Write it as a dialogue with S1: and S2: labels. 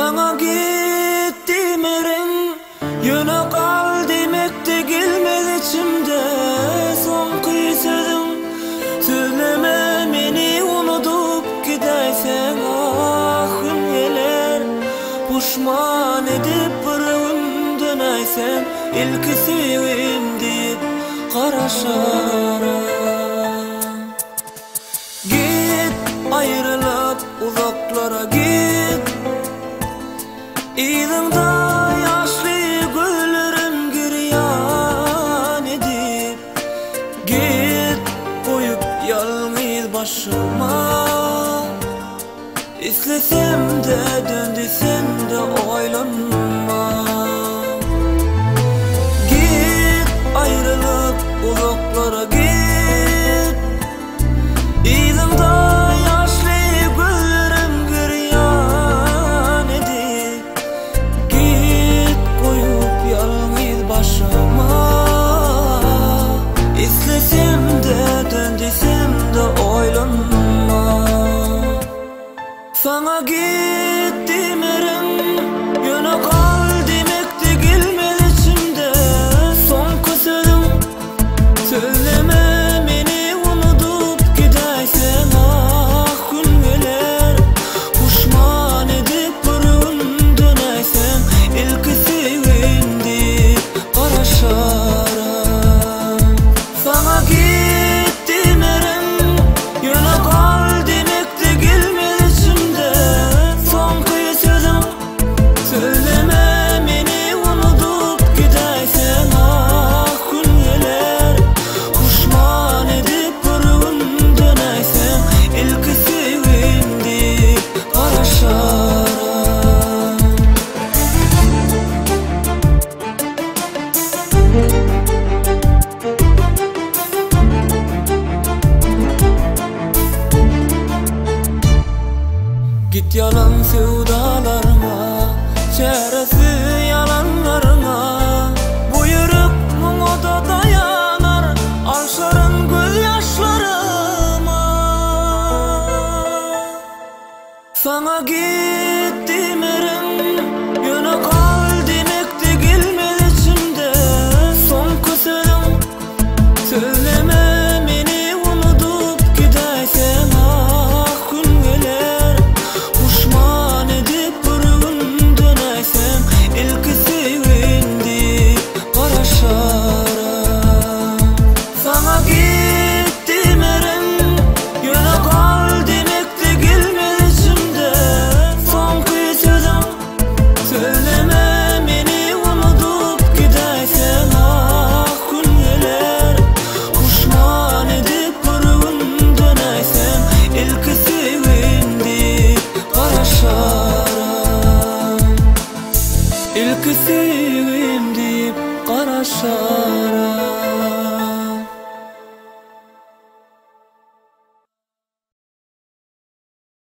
S1: Sana gittim erin, yöne kal demekte gelmedi içimde. Son kıyısıdım, söyleme meni unutup gidaysen. Ahın geler, puşman edip bırığın dönaysen. İlki sevim deyip karaşara. Git ayrılıp uzaklara git, İğdimda yaşlı güllerim giryan edip. Git koyup yalnız başıma, İstesem de dön desem de oylanma. Git ayrılıp uzaklara git, İğdimda dön desem de oylanma. Sana gittim erim, yöne kal demekte gelmedi içimde. Son kısırım, söyleme meni unutup gidaysen. Ah gün geler, puşman edip bırığın dönaysen. İlki sevim deyip karaşara. Sana gittim erim, yöne kal demekte gelmedi içimde. Son kıyısıdım, söyleme meni unutup gidaysen. Ah gün geler, puşman edip bırığın dönaysen. İlki sevim deyip karaşara. Git yalan sevdalarına, çaresi yalanlarına. Bu yürek muğda dayanar, alşarın gözyaşlarıma. Sana gittim erim, yöne kal demekte gelmedi içimde. Son kısırım, söyleme meni unutup gidaysen. Ah gün geler, puşman edip bırığın dönaysen. İlki sevim deyip karaşara. Sana gittim erim, yöne kal demekte gelmedi içimde. Son kıyısıdım, söyleme meni unutup gidaysen. Ah gün geler, puşman edip bırığın dönaysen. İlki sevim deyip karaşara. İlki sevim deyip karaşara.